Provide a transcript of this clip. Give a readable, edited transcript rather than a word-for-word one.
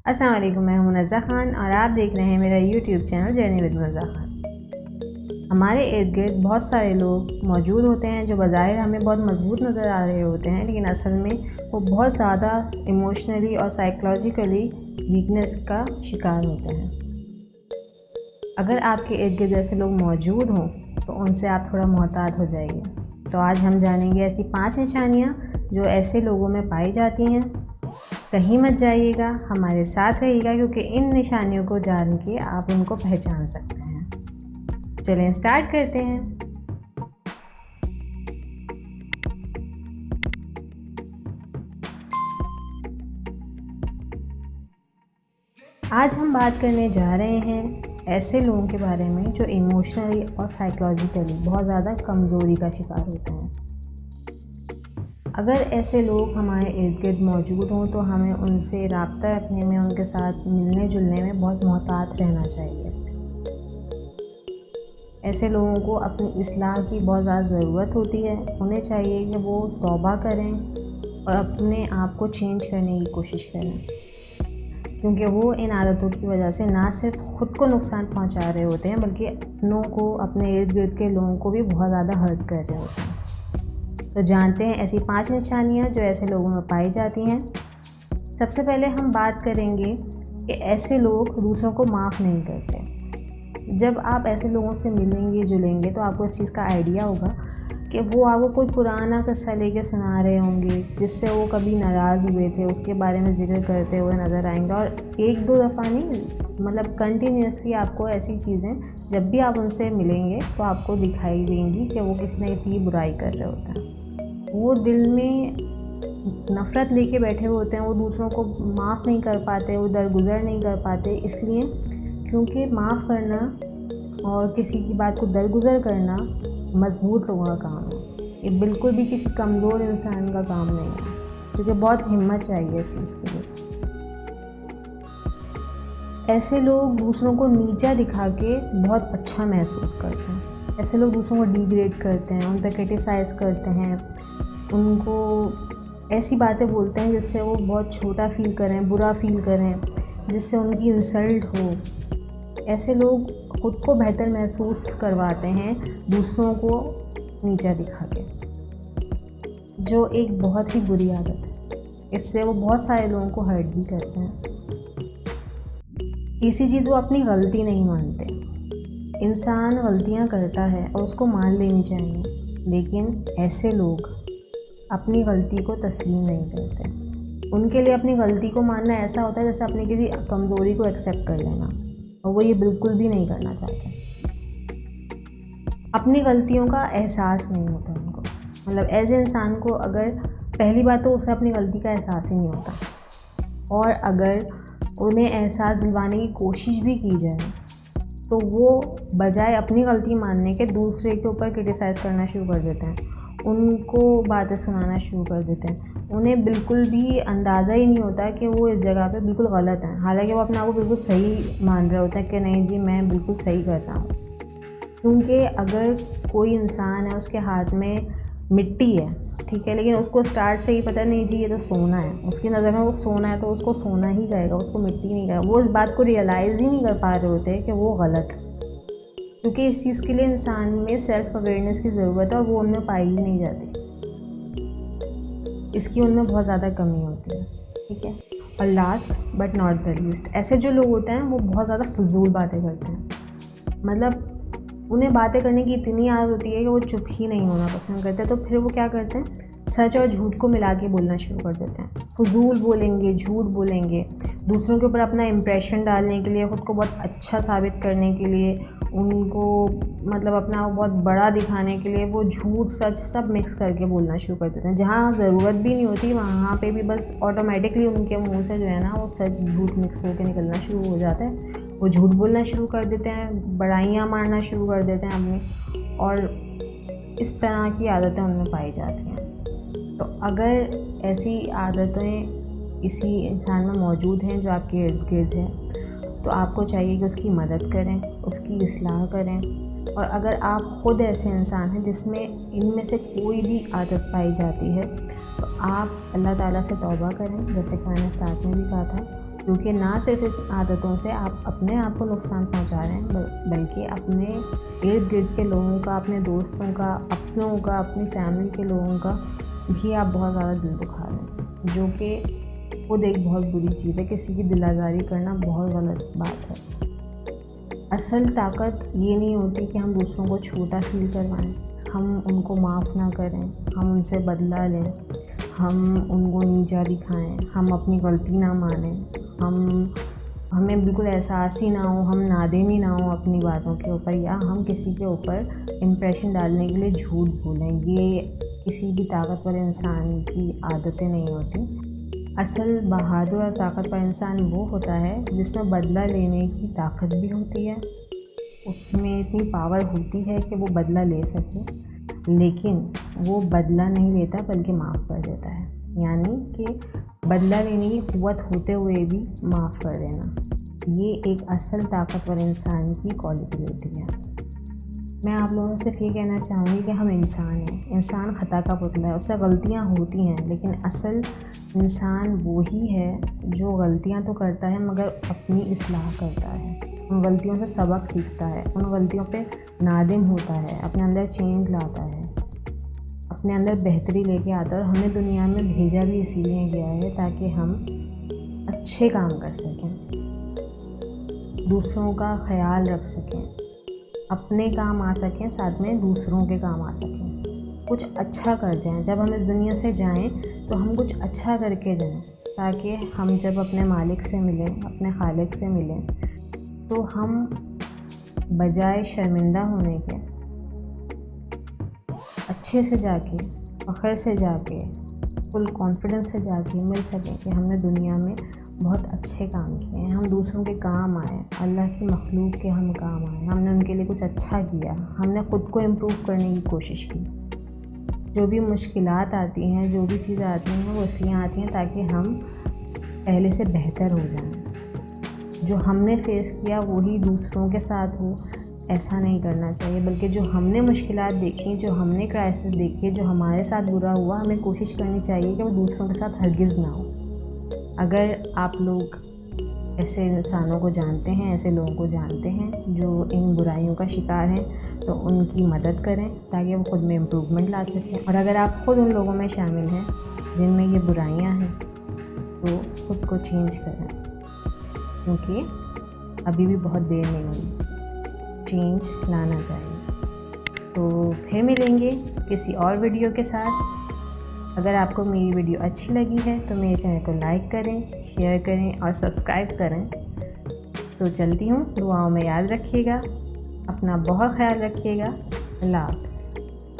السلام علیکم، میں ہوں منزہ خان اور آپ دیکھ رہے ہیں میرا YouTube channel journey with Munazza Khan. ہمارے ارد گرد بہت سارے لوگ موجود ہوتے ہیں جو بظاہر ہمیں بہت مضبوط نظر آ رہے ہوتے ہیں، لیکن اصل میں وہ بہت زیادہ ایموشنلی اور سائیکولوجیکلی ویکنس کا شکار ہوتے ہیں۔ اگر آپ کے ارد گرد ایسے لوگ موجود ہوں تو ان سے آپ تھوڑا محتاط ہو جائیے۔ تو آج ہم جانیں گے ایسی 5 نشانیاں جو ایسے لوگوں میں پائی جاتی ہیں۔ کہیں مت جائیے گا، ہمارے ساتھ رہیے گا، کیونکہ ان نشانیوں کو جان کے آپ ان کو پہچان سکتے ہیں۔ چلیں سٹارٹ کرتے ہیں۔ آج ہم بات کرنے جا رہے ہیں ایسے لوگوں کے بارے میں جو ایموشنلی اور سائیکولوجیکلی بہت زیادہ کمزوری کا شکار ہوتے ہیں۔ اگر ایسے لوگ ہمارے ارد گرد موجود ہوں تو ہمیں ان سے رابطہ رکھنے میں، ان کے ساتھ ملنے جلنے میں بہت محتاط رہنا چاہیے۔ ایسے لوگوں کو اپنی اصلاح کی بہت زیادہ ضرورت ہوتی ہے۔ انہیں چاہیے کہ وہ توبہ کریں اور اپنے آپ کو چینج کرنے کی کوشش کریں، کیونکہ وہ ان عادتوں کی وجہ سے نہ صرف خود کو نقصان پہنچا رہے ہوتے ہیں بلکہ اپنوں کو، اپنے ارد گرد کے لوگوں کو بھی بہت زیادہ ہرٹ کر رہے ہوتے ہیں۔ تو جانتے ہیں ایسی 5 نشانیاں جو ایسے لوگوں میں پائی جاتی ہیں۔ سب سے پہلے ہم بات کریں گے کہ ایسے لوگ دوسروں کو معاف نہیں کرتے۔ جب آپ ایسے لوگوں سے ملیں گے جلیں گے تو آپ کو اس چیز کا آئیڈیا ہوگا کہ وہ آپ کو کوئی پرانا قصہ لے کے سنا رہے ہوں گے جس سے وہ کبھی ناراض ہوئے تھے، اس کے بارے میں ذکر کرتے ہوئے نظر آئیں گے، اور 1-2 دفعہ نہیں، مطلب کنٹینیوسلی آپ کو ایسی چیزیں جب بھی آپ ان سے ملیں گے تو آپ کو دکھائی دیں گی کہ وہ کسی نہ کسی کی برائی کر رہے ہوتے ہیں۔ وہ دل میں نفرت لے کے بیٹھے ہوئے ہوتے ہیں، وہ دوسروں کو معاف نہیں کر پاتے، وہ درگزر نہیں کر پاتے، اس لیے کیونکہ معاف کرنا اور کسی کی بات کو درگزر کرنا مضبوط لوگوں کا کام ہے۔ یہ بالکل بھی کسی کمزور انسان کا کام نہیں ہے، کیونکہ بہت ہمت چاہیے اس چیز کے لیے۔ ایسے لوگ دوسروں کو نیچا دکھا کے بہت اچھا محسوس کرتے ہیں۔ ایسے لوگ دوسروں کو ڈیگریڈ کرتے ہیں، ان پہ کرٹیسائز کرتے ہیں، ان کو ایسی باتیں بولتے ہیں جس سے وہ بہت چھوٹا فیل کریں، برا فیل کریں، جس سے ان کی انسلٹ ہو۔ ایسے لوگ خود کو بہتر محسوس کرواتے ہیں دوسروں کو نیچا دکھا کے، جو ایک بہت ہی بری عادت ہے۔ اس سے وہ بہت سارے لوگوں کو ہرٹ بھی کرتے ہیں۔ اسی چیز وہ اپنی غلطی نہیں مانتے۔ انسان غلطیاں کرتا ہے اور اس کو مان لینی چاہیے، لیکن ایسے لوگ اپنی غلطی کو تسلیم نہیں کرتے۔ ان کے لیے اپنی غلطی کو ماننا ایسا ہوتا ہے جیسے اپنی کسی کمزوری کو ایکسیپٹ کر لینا، اور وہ یہ بالکل بھی نہیں کرنا چاہتے۔ اپنی غلطیوں کا احساس نہیں ہوتا ان کو، مطلب ایسے انسان کو اگر پہلی بات تو اسے اپنی غلطی کا احساس ہی نہیں ہوتا، اور اگر انہیں احساس دلوانے کی کوشش بھی کی جائے تو وہ بجائے اپنی غلطی ماننے کے دوسرے کے اوپر کرٹیسائز کرنا شروع کر دیتے ہیں، ان کو باتیں سنانا شروع کر دیتے ہیں۔ انہیں بالکل بھی اندازہ ہی نہیں ہوتا کہ وہ اس جگہ پہ بالکل غلط ہیں، حالانکہ وہ اپنے آپ کو بالکل صحیح مان رہے ہوتے ہیں کہ نہیں جی میں بالکل صحیح کر رہا ہوں۔ کیونکہ اگر کوئی انسان ہے، اس کے ہاتھ میں مٹی ہے، ٹھیک ہے، لیکن اس کو اسٹارٹ سے ہی پتہ نہیں جی یہ تو سونا ہے، اس کی نظر میں وہ سونا ہے تو اس کو سونا ہی کہے گا، اس کو مٹی نہیں کہے گا۔ وہ اس بات کو ریئلائز ہی نہیں کر پا رہے ہوتے کہ وہ غلط ہے، کیونکہ اس چیز کے لیے انسان میں سیلف اویئرنیس کی ضرورت ہے اور وہ ان میں پائی ہی نہیں جاتی۔ اس کی ان میں بہت زیادہ کمی ہوتی ہے، ٹھیک ہے۔ اور last but not the least, ایسے جو لوگ ہوتے ہیں وہ بہت زیادہ فضول باتیں کرتے ہیں۔ مطلب انہیں باتیں کرنے کی اتنی عادت ہوتی ہے کہ وہ چپ ہی نہیں ہونا پسند کرتے، تو پھر وہ کیا کرتے ہیں، سچ اور جھوٹ کو ملا کے بولنا شروع کر دیتے ہیں۔ فضول بولیں گے، جھوٹ بولیں گے، دوسروں کے اوپر اپنا امپریشن ڈالنے کے لیے، خود کو بہت اچھا ثابت کرنے کے لیے، ان کو مطلب اپنا بہت بڑا دکھانے کے لیے وہ جھوٹ سچ سب مکس کر کے بولنا شروع کر دیتے ہیں۔ جہاں ضرورت بھی نہیں ہوتی وہاں پہ بھی بس آٹومیٹکلی ان کے منہ سے جو ہے نا وہ سچ جھوٹ مکس ہو کے نکلنا شروع ہو جاتا ہے۔ وہ جھوٹ بولنا شروع کر دیتے ہیں، بڑائیاں مارنا شروع کر دیتے ہیں اپنی، اور اس طرح کی عادتیں ان میں پائی جاتی ہیں۔ تو اگر ایسی عادتیں کسی انسان میں موجود ہیں جو آپ کے ارد گرد ہیں تو آپ کو چاہیے کہ اس کی مدد کریں، اس کی اصلاح کریں، اور اگر آپ خود ایسے انسان ہیں جس میں ان میں سے کوئی بھی عادت پائی جاتی ہے تو آپ اللہ تعالیٰ سے توبہ کریں، جیسے کہ میں نے اسٹارٹ میں بھی کہا تھا، کیونکہ نہ صرف اس عادتوں سے آپ اپنے آپ کو نقصان پہنچا رہے ہیں بلکہ اپنے ارد گرد کے لوگوں کا، اپنے دوستوں کا، اپنوں کا، اپنی فیملی کے لوگوں کا بھی آپ بہت زیادہ دل دکھا رہے ہیں، جو کہ خود ایک بہت بری چیز ہے۔ کسی کی دل آزاری کرنا بہت غلط بات ہے۔ اصل طاقت یہ نہیں ہوتی کہ ہم دوسروں کو چھوٹا فیل کروائیں، ہم ان کو معاف نہ کریں، ہم ان سے بدلہ لیں، ہم ان کو نیچا دکھائیں، ہم اپنی غلطی نہ مانیں، ہمیں بالکل احساس ہی نہ ہو، ہم نادم ہی نہ ہوں اپنی باتوں کے اوپر، یا ہم کسی کے اوپر امپریشن ڈالنے کے لیے جھوٹ بولیں۔ یہ کسی بھی طاقتور انسان کی عادتیں نہیں ہوتی۔ اصل بہادر اور طاقتور انسان وہ ہوتا ہے جس میں بدلہ لینے کی طاقت بھی ہوتی ہے، اس میں اتنی پاور ہوتی ہے کہ وہ بدلہ لے سکے، لیکن وہ بدلہ نہیں لیتا بلکہ معاف کر دیتا ہے۔ یعنی کہ بدلہ لینے کی قوت ہوتے ہوئے بھی معاف کر دینا، یہ ایک اصل طاقتور انسان کی کوالٹی ہوتی ہے۔ میں آپ لوگوں سے صرف یہ کہنا چاہوں گی کہ ہم انسان ہیں، انسان خطا کا پتلا ہے، اس سے غلطیاں ہوتی ہیں، لیکن اصل انسان وہی ہے جو غلطیاں تو کرتا ہے مگر اپنی اصلاح کرتا ہے، ان غلطیوں سے سبق سیکھتا ہے، ان غلطیوں پہ نادم ہوتا ہے، اپنے اندر چینج لاتا ہے، اپنے اندر بہتری لے کے آتا ہے۔ اور ہمیں دنیا میں بھیجا بھی اسی لیے گیا ہے تاکہ ہم اچھے کام کر سکیں، دوسروں کا خیال رکھ سکیں، اپنے کام آ سکیں، ساتھ میں دوسروں کے کام آ سکیں، کچھ اچھا کر جائیں۔ جب ہم اس دنیا سے جائیں تو ہم کچھ اچھا کر کے جائیں، تاکہ ہم جب اپنے مالک سے ملیں، اپنے خالق سے ملیں، تو ہم بجائے شرمندہ ہونے کے اچھے سے جا کے، فخر سے جا کے، فل کانفیڈنس سے جا کے مل سکیں کہ ہم نے دنیا میں بہت اچھے کام کیے ہیں، ہم دوسروں کے کام آئے، اللہ کی مخلوق کے ہم کام آئے، ہم نے ان کے لیے کچھ اچھا کیا، ہم نے خود کو امپروو کرنے کی کوشش کی۔ جو بھی مشکلات آتی ہیں، جو بھی چیزیں آتی ہیں، وہ اس لیے آتی ہیں تاکہ ہم پہلے سے بہتر ہو جائیں۔ جو ہم نے فیس کیا وہی دوسروں کے ساتھ ہو، ایسا نہیں کرنا چاہیے، بلکہ جو ہم نے مشکلات دیکھی، جو ہم نے کرائسس دیکھے، جو ہمارے ساتھ برا ہوا، ہمیں کوشش کرنی چاہیے کہ وہ دوسروں کے ساتھ ہرگز نہ ہو۔ اگر آپ لوگ ایسے انسانوں کو جانتے ہیں، ایسے لوگوں کو جانتے ہیں جو ان برائیوں کا شکار ہیں، تو ان کی مدد کریں تاکہ وہ خود میں امپروومنٹ لا سکیں۔ اور اگر آپ خود ان لوگوں میں شامل ہیں جن میں یہ برائیاں ہیں، تو خود کو چینج کریں، کیونکہ ابھی بھی بہت دیر نہیں ہوئی، چینج لانا چاہیے۔ تو پھر ملیں گے کسی اور ویڈیو کے ساتھ۔ اگر آپ کو میری ویڈیو اچھی لگی ہے تو میرے چینل کو لائک کریں، شیئر کریں اور سبسکرائب کریں۔ تو چلتی ہوں، دعاؤں میں یاد رکھیے گا، اپنا بہت خیال رکھیے گا۔ اللہ حافظ۔